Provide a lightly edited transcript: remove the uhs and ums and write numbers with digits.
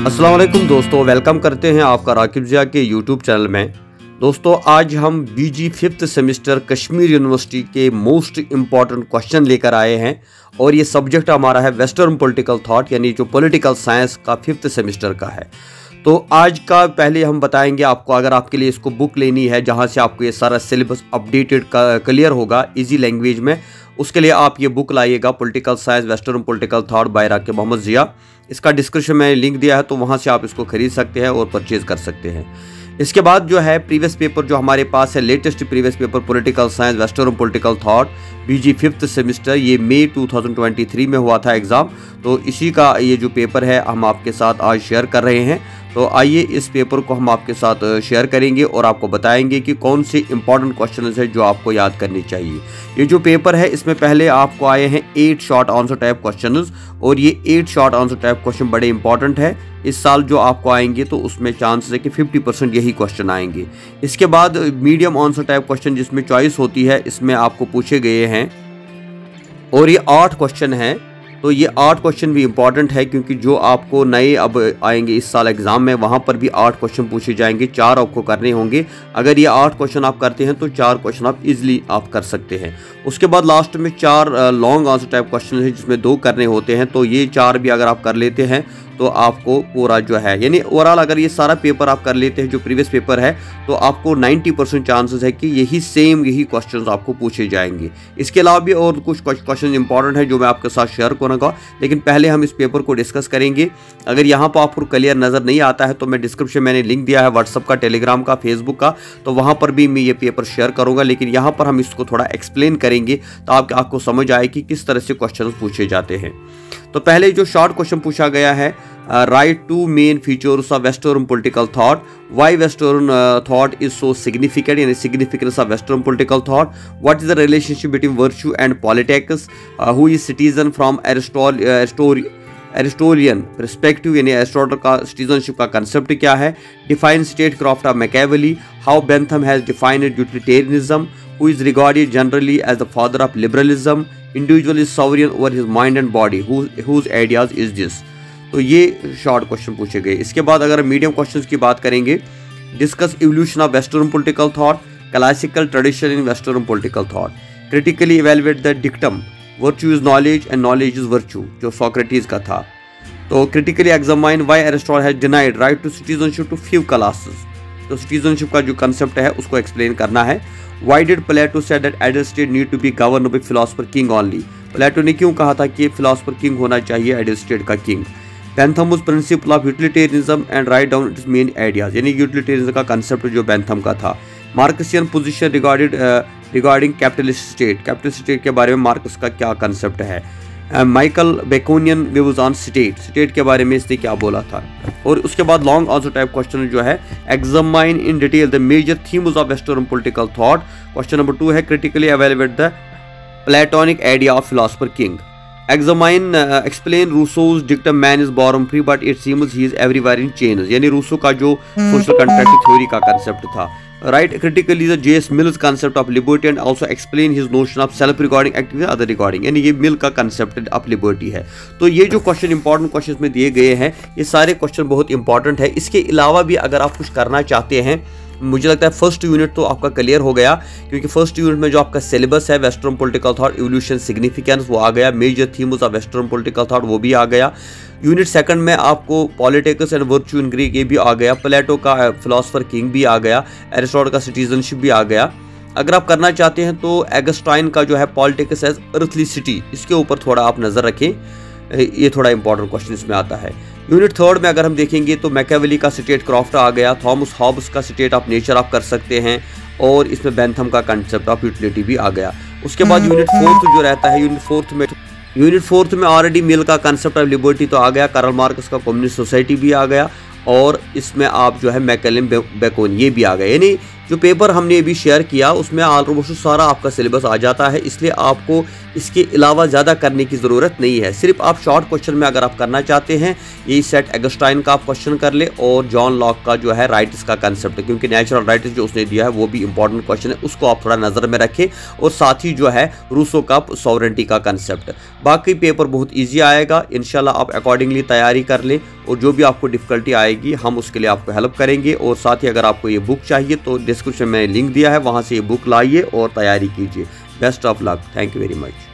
अस्सलाम वालेकुम दोस्तों, वेलकम करते हैं आपका राकिब ज़िया के यूट्यूब चैनल में। दोस्तों आज हम बीजी 5th सेमेस्टर कश्मीर यूनिवर्सिटी के मोस्ट इम्पॉर्टेंट क्वेश्चन लेकर आए हैं और ये सब्जेक्ट हमारा है वेस्टर्न पॉलिटिकल थॉट, यानी जो पॉलिटिकल साइंस का 5th सेमेस्टर का है। तो आज का पहले हम बताएंगे आपको, अगर आपके लिए इसको बुक लेनी है जहाँ से आपको ये सारा सिलेबस अपडेटेड क्लियर होगा इजी लैंग्वेज में, उसके लिए आप ये बुक लाइएगा, political science western political thought by Rakib Mohammad Zia. इसका डिस्क्रिप्शन में लिंक दिया है, तो वहाँ से आप इसको खरीद सकते हैं और परचेज़ कर सकते हैं। इसके बाद जो है प्रीवियस पेपर जो हमारे पास है, latest previous paper political science western political thought BG 5th semester, ये मई 2023 में हुआ था एग्ज़ाम। तो इसी का ये जो पेपर है हम आपके साथ आज शेयर कर रहे हैं। तो आइए इस पेपर को हम आपके साथ शेयर करेंगे और आपको बताएंगे कि कौन से इंपॉर्टेंट क्वेश्चन है जो आपको याद करनी चाहिए। ये जो पेपर है इसमें पहले आपको आए हैं 8 शॉर्ट आंसर टाइप क्वेश्चन, और ये 8 शॉर्ट आंसर टाइप क्वेश्चन बड़े इंपॉर्टेंट है। इस साल जो आपको आएंगे तो उसमें चांसेस है कि 50% यही क्वेश्चन आएंगे। इसके बाद मीडियम आंसर टाइप क्वेश्चन जिसमें चॉइस होती है, इसमें आपको पूछे गए हैं और ये 8 क्वेश्चन हैं। तो ये 8 क्वेश्चन भी इंपॉर्टेंट है क्योंकि जो आपको नए अब आएंगे इस साल एग्जाम में, वहाँ पर भी 8 क्वेश्चन पूछे जाएंगे, 4 आपको करने होंगे। अगर ये 8 क्वेश्चन आप करते हैं तो 4 क्वेश्चन आप इजीली आप कर सकते हैं। उसके बाद लास्ट में 4 लॉन्ग आंसर टाइप क्वेश्चन है जिसमें 2 करने होते हैं। तो ये 4 भी अगर आप कर लेते हैं तो आपको पूरा जो है, यानी ओवरऑल अगर ये सारा पेपर आप कर लेते हैं जो प्रीवियस पेपर है, तो आपको 90% चांसेस है कि यही क्वेश्चंस आपको पूछे जाएंगे। इसके अलावा भी और कुछ क्वेश्चन इंपॉर्टेंट है जो मैं आपके साथ शेयर करूँगा, लेकिन पहले हम इस पेपर को डिस्कस करेंगे। अगर यहाँ पर आपको क्लियर नज़र नहीं आता है तो मैं डिस्क्रिप्शन मैंने लिंक दिया है व्हाट्सअप का, टेलीग्राम का, फेसबुक का, तो वहाँ पर भी मैं ये पेपर शेयर करूँगा। लेकिन यहाँ पर हम इसको थोड़ा एक्सप्लेन करेंगे तो आपको समझ आए कि किस तरह से क्वेश्चन पूछे जाते हैं। तो पहले जो शॉर्ट क्वेश्चन पूछा गया है, write two main features of western political thought, why western thought is so significant, यानी significance of western political thought, what is the relationship between virtue and politics, who is citizen from Aristotelian perspective, यानी Aristotle का citizenship का concept क्या है, define statecraft of Machiavelli, how Bentham has defined utilitarianism, who is regarded generally as the father of liberalism, individual is sovereign over his mind and body, whose ideas is this। तो ये short question पूछे गए। इसके बाद अगर medium questions की बात करेंगे, discuss evolution of western political thought, classical tradition in western political thought, critically evaluate the dictum virtue is knowledge and knowledge is virtue, जो सोक्रेटिस का था। तो critically examine why Aristotle has denied right to citizenship to few classes, तो citizenship का जो concept है उसको explain करना है। Why did Plato say that adult state need to be governed by philosopher king only? प्लेटो ने क्यों कहा था कि फिलोसफर किंग होना चाहिए, एडल्ट स्टेट का king. Bentham's principle of utilitarianism and write down its main ideas, यानी यूटिलिटेरियनिज्म का कंसेप्ट जो बेंथम का था। Marxian position regarding capitalist state के बारे में मार्क्स का क्या कंसेप्ट है। Michael Baconian views on state के बारे में इसने क्या बोला था। और उसके बाद लॉन्ग आंसर टाइप क्वेश्चन जो है, examine in detail the major themes of western political thought. Question number 2 है, critically evaluate the Platonic idea of philosopher king. Examine explain Rousseau's dictum man is born free but it seems he is everywhere in chains, यानी Rousseau का जो social contract theory का concept था। Right critically the J.S. Mill's concept of liberty and also explain his notion of self regarding activity other regarding, यानी ये मिल का concept of liberty है। तो ये जो क्वेश्चन इंपॉर्टेंट क्वेश्चन में दिए गए हैं, ये सारे क्वेश्चन बहुत इंपॉर्टेंट है। इसके अलावा भी अगर आप कुछ करना चाहते हैं, मुझे लगता है फर्स्ट यूनिट तो आपका क्लियर हो गया, क्योंकि फर्स्ट यूनिट में जो आपका सिलेबस है western political thought, evolution, significance वो आ गया, major themes of western political thought वो भी आ गया। यूनिट सेकंड में आपको politics and virtue in Greek ये भी आ गया, प्लेटो का फिलोसफर किंग भी आ गया, एरिस्टोटल का सिटीजनशिप भी आ गया। अगर आप करना चाहते हैं तो एगस्टाइन का जो है पॉलिटिक्स एज अर्थली सिटी, इसके ऊपर थोड़ा आप नज़र रखें, ये थोड़ा इंपॉर्टेंट क्वेश्चन इसमें आता है। यूनिट थर्ड में अगर हम देखेंगे तो मैकियावेली का स्टेट क्राफ्ट आ गया, थॉमस हॉब्स का स्टेट ऑफ नेचर आप कर सकते हैं, और इसमें बेंथम का कंसेप्ट ऑफ यूटिलिटी भी आ गया। उसके बाद यूनिट फोर्थ जो रहता है, यूनिट फोर्थ में ऑलरेडी मिल का कंसेप्ट ऑफ लिबर्टी तो आ गया, कार्ल मार्क्स का कम्युनिस्ट सोसाइटी भी आ गया, और इसमें आप जो है मैकेलन बेकोन ये भी आ गया। यानी जो पेपर हमने अभी शेयर किया उसमें ऑलमोस्ट सारा आपका सिलेबस आ जाता है, इसलिए आपको इसके अलावा ज़्यादा करने की ज़रूरत नहीं है। सिर्फ आप शॉर्ट क्वेश्चन में अगर आप करना चाहते हैं, यही सेट एगस्टाइन का आप क्वेश्चन कर ले और जॉन लॉक का जो है राइट्स का कंसेप्ट, क्योंकि नेचुरल राइट्स जो उसने दिया है वो भी इंपॉर्टेंट क्वेश्चन है, उसको आप थोड़ा नज़र में रखें, और साथ ही जो है रूसो का सॉवरेंटी का कंसेप्ट। बाकी पेपर बहुत ईजी आएगा, इंशाल्लाह आप अकॉर्डिंगली तैयारी कर लें, और जो भी आपको डिफ़िकल्टी आएगी हम उसके लिए आपको हेल्प करेंगे। और साथ ही अगर आपको ये बुक चाहिए तो डिस्क्रिप्शन में लिंक दिया है, वहाँ से ये बुक लाइए और तैयारी कीजिए। Best of luck, thank you very much.